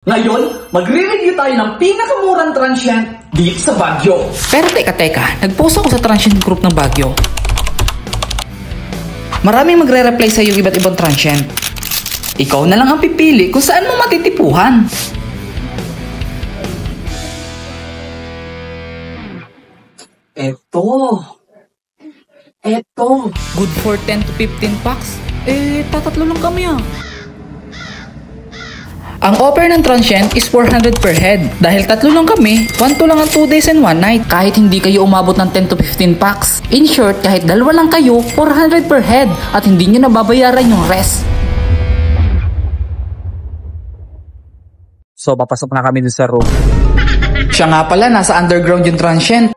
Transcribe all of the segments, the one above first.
Ngayon, magre-review tayo ng pinakamurang transient dito sa Baguio. Pero teka, nag-post ako sa transient group ng Baguio. Maraming magre-reply sa yung iba't ibang transient. Ikaw na lang ang pipili kung saan mo matitipuhan. Eto. Good for 10 to 15 packs? Tatatlo lang kami ah. Ang offer ng transient is 400 per head. Dahil tatlo lang kami, 1-2 lang ang 2 days and 1 night. Kahit hindi kayo umabot ng 10 to 15 packs. In short, kahit dalawa lang kayo, 400 per head. At hindi nyo nababayaran yung rest. So, papasok na kami dun sa room. Siya nga pala, nasa underground yung transient.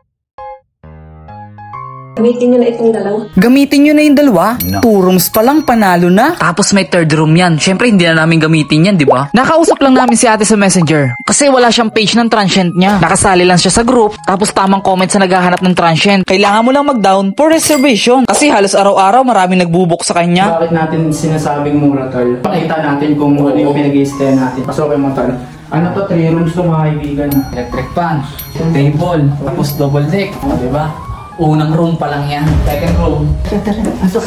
Gamitin nyo na itong dalawa. Gamitin nyo na yung dalawa? No. 2 rooms pa lang, panalo na. Tapos may third room yan. Siyempre, hindi na namin gamitin yan, di ba? Nakausap lang namin si ate sa messenger. Kasi wala siyang page ng transient niya. Nakasali lang siya sa group, tapos tamang comment sa naghahanap ng transient. Kailangan mo lang mag-down for reservation. Kasi halos araw-araw maraming nagbubuk sa kanya. Bakit natin sinasabing mura, tol? Pakita natin kung ano yung pinag-i-stay natin. Pasokin mo, tol. Ano to? 3 rooms to, mga kaibigan. Electric fan, table, tapos double deck. Diba? Unang room pa lang yan. Second room. Pasok.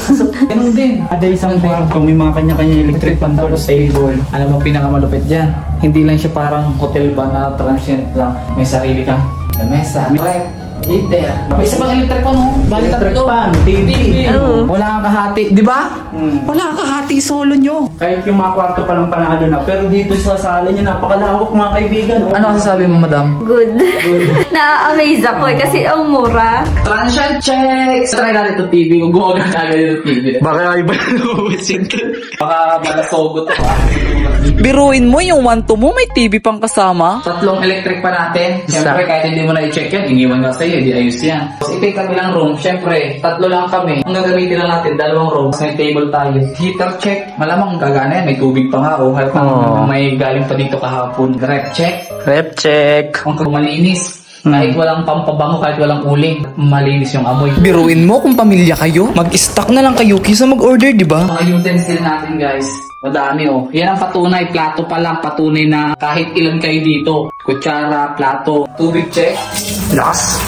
Ganun din. Ada isang kwarto, may mga kanya-kanya electric fan, tol, table. Alam mo pinakamalupit dyan? Hindi lang siya parang hotel ba na transient lang. May sarili kang lamesa, rep, heater. May isa pang electric fan, no? Balik Electric tatlo. fan, TV. Wala kang kahati, di ba? Wala kang kahati, solo nyo. Kahit yung mga kwarto pa lang panalo na. Pero dito sa sala niya, napakalawak, mga kaibigan. Ano masasabi mo, madam? Good. Na-amaze ako kasi ang mura. Transient check! Try natin itong TV. Kung gumagamit agad itong TV. Baka iba na lumabas yun. Baka malasogot ito. Biruin mo yung 1-2 mo, may TV pang kasama. Tatlong electric pa natin. Siyempre, kahit hindi mo na i-check yan, iniwan ka sa'yo, di ayos yan. Tapos ipig kami lang room. Siyempre, tatlo lang kami. Ang gagamitin lang natin, 2 room. May table tayo. Heater check. Malamang gagana yan. May tubig pa nga. Kahit may galing pa dito kahapon. Rep check. Rep check. Kung malinis. Kahit walang pampabango, kahit walang uling, malinis yung amoy. Biruin mo kung pamilya kayo, mag-stock na lang kayo kaysa mag-order, di ba? Mga utensils natin, guys. Madami, oh. Yan ang patunay. Plato pa lang. Patunay na kahit ilan kayo dito. Kutsara, plato. Tubig check. Lakas.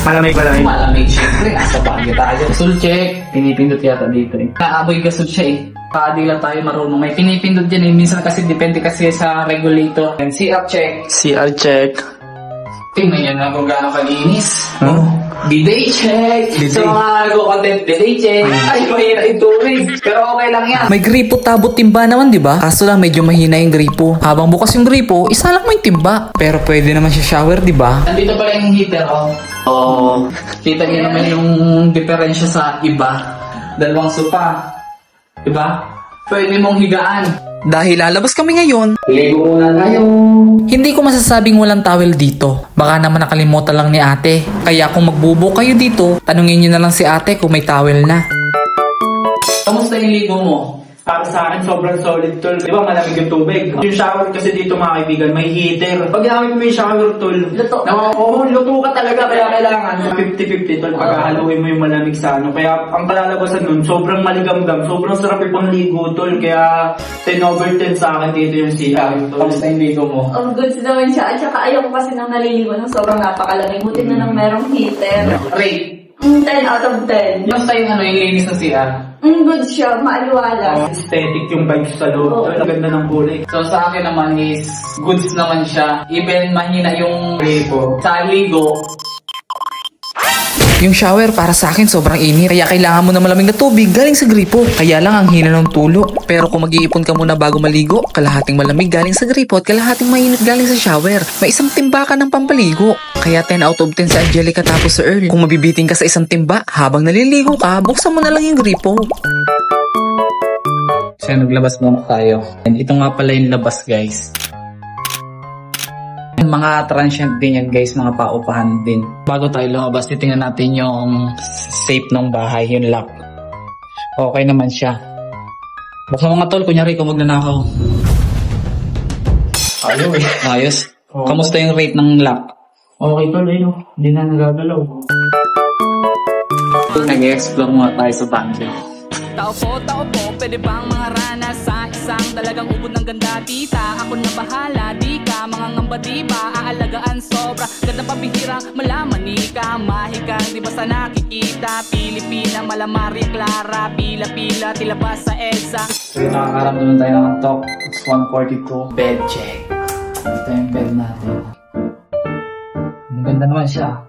Malamig. Malamig, syempre. Nasa bagyo tayo. Gasol check. Pinipindot yata dito, eh. Naaboy gasol siya, eh. Paadi lang tayo marunong. May pinipindot dyan, eh. Minsan kasi depende kasi sa regulator. And CR check. CR check. Tingnan yan na kung gaano kalinis. Bidet check. So mga nag-content, bidet check. Ay, mahina yung tubig. Pero okay lang yan. May gripo tabot timba naman, di ba? Kaso lang medyo mahina yung gripo. Habang bukas yung gripo, isa lang mo yung timba. Pero pwede naman siya shower, di ba? Nandito pala yung heater, oh. Oh, kita niyo naman yung diferensya sa iba. 2 sopa. Diba? Pwede mong higaan. Dahil lalabas kami ngayon, Ligo muna tayo. hindi ko masasabing walang towel dito. Baka naman nakalimutan lang ni ate. Kaya kung magbubo kayo dito, tanungin nyo na lang si ate kung may towel na. Kamusta yung ligo mo? Para sa akin, sobrang solid, tol. Di ba, malamig yung tubig. Yung shower kasi dito, mga kaibigan, may heater. Pag ginamit mo yung shower, tol, Luto. luto ka talaga. Kaya kailangan 50-50, tol. Pagkahaluin mo yung malamig sa ano. Kaya ang kalalabasan nun, sobrang maligamgam. Sobrang sarap yung ligo, tol. Kaya 10/10 sa akin dito yung CR, tol. Kamusta yung ligo mo? Ang goods naman siya. At saka ayaw ko kasi nang naliligo ng sobrang napakalamig. Buti na nang merong heater. Rate. 10 out of 10. Kamusta yung linis ng CR? Ang good siya. Maaliwala. Aesthetic yung vibes sa loob, tol. Ang ganda ng kulay. So sa akin naman is goods naman siya. Even mahina yung ligo. Sa ligo, Yung shower para sa akin sobrang init. Kaya kailangan mo na malamig na tubig galing sa gripo. Kaya lang ang hina ng tulo. Pero kung mag-iipon ka muna bago maligo, kalahating malamig galing sa gripo at kalahating mainit galing sa shower. May isang timba ka ng pampaligo. Kaya 10 out of 10 sa Angelica tapos sa Earl. Kung mabibiting ka sa isang timba, habang naliligo ka, buksan mo na lang yung gripo. so naglabas muna tayo. And ito nga pala yung labas, guys. Mga transient din yan, guys, mga paupahan din. Bago tayo lumabas, titingnan natin yung safe ng bahay, yung lock. Okay naman siya. Buksan mo nga, tol, kunyari kung magnanakaw. Ayos. Kamusta yung rate ng lock? Okay, tol. Ayun, hindi na nagagalaw. Nag-explore muna tayo sa Baguio. Tao po, pwede bang mga rana sa isang talagang ubod ng ang ganda tita, ako na bahala, di ka mga ngamba diba, aalagaan sobra, ganda pabihira, malaman ka, mahikang di ba sa nakikita, Pilipina, malamari, Clara, pila-pila, tilabas sa EDSA. So yung nakakaramdaman tayo ng antok. It's 1:42. Bed check. Ito yung bed natin. Maganda naman siya.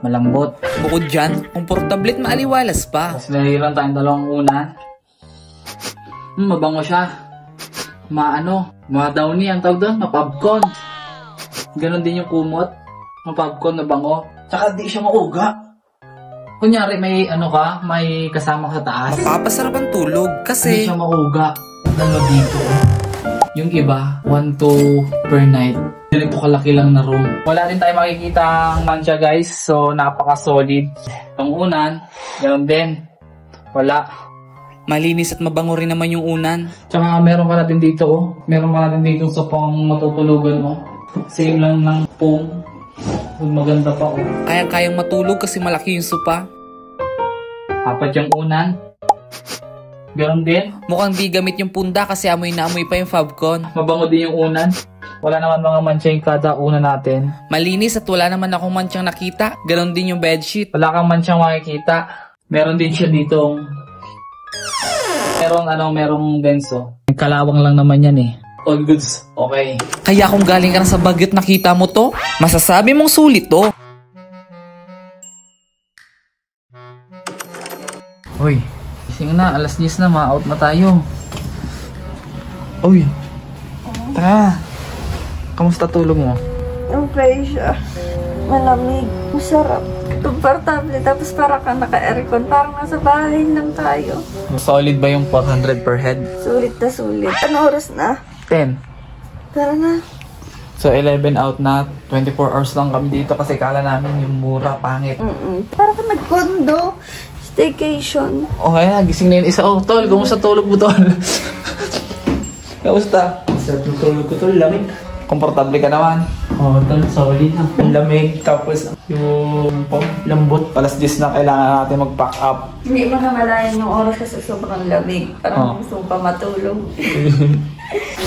Malambot. Bukod dyan, komportable't maaliwalas pa. Tapos nahihirang tayong dalawang unan. Mabango siya. Ma-downy ang tawag doon. Mapabcon. Ganon din yung kumot. Mapabcon na bango. Tsaka di siya mauga. Kunyari may may kasama ka sa taas. Mapapasarap ang tulog Hindi kasi siya mauga. Dalawa dito. Yung iba, 1-2 per night. Ganito kalaki lang na room. Wala din tayo makikita ang mancha guys. So, napaka-solid. Ang unan, ganoon din. Wala. malinis at mabango rin naman yung unan. Tsaka meron ka natin dito Meron ka natin dito sa pang matutulugan mo. Same lang ng foam. Maganda pa Kayang-kayang matulog kasi malaki yung sopa. Apat yung unan. Ganon din. Mukhang di gamit yung punda kasi amoy na amoy pa yung Fabcon. Mabango din yung unan. Wala naman mga mancha yung kada una natin. Malinis at wala naman akong manchang nakita. Ganon din yung bedsheet. Wala kang manchang makikita. Meron din siya ditong merong denso. Kalawang lang naman yan All goods. Okay. Kaya kung galing ka na sa Baguio at nakita mo to, masasabi mong sulit to. Uy, gising na. Alas 10 na. Ma-out na tayo. Uy. Tara. Kamusta tulog mo? Okay siya. Malamig. Masarap. Komportable. Tapos para ka naka-aircon. Parang nasa bahay lang tayo. Solid ba yung 400 per head? Sulit na sulit. Ano oras na? 10. Tara na. So 11 out na. 24 hours lang kami dito kasi kala namin yung mura, pangit. Parang ka nag-condo. Staycation. Okay na, gising na yung isa. Oh, tol, kumusta tulog mo, tol? Kamusta? Sa tutulog ko to, lamig. Komportable ka naman. Oh, tol, solid na. Ang lamig, tapos yung lambot. Alas 10 na kailangan natin mag-pack up. Hindi mo na malayan yung oras kasi sobrang lamig. Parang gusto mo pa matulog.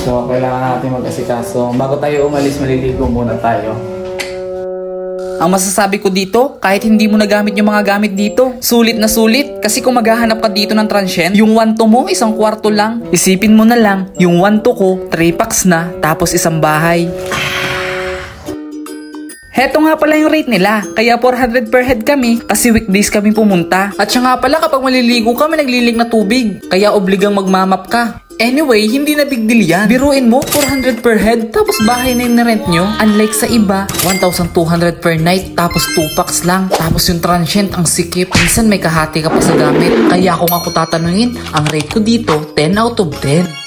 So, kailangan natin mag-asikaso. Bago tayo umalis, maliligo muna tayo. Ang masasabi ko dito, kahit hindi mo nagamit yung mga gamit dito, sulit na sulit. Kasi kung maghahanap ka dito ng transient, yung 1 to mo, 1 kwarto lang. Isipin mo na lang, yung 1 to ko, 3 packs na, tapos 1 bahay. Heto nga pala yung rate nila, kaya 400 per head kami kasi weekdays kami pumunta. At siya nga pala kapag maliligo kami naglilig na tubig, kaya obligang magmamap ka. Anyway, hindi na big deal yan. Biruin mo, 400 per head, tapos bahay na yung na-rent nyo. Unlike sa iba, 1,200 per night, tapos 2 packs lang. Tapos yung transient, ang sikip. Minsan may kahati ka pa sa gamit. Kaya kung ako tatanungin, ang rate ko dito, 10 out of 10.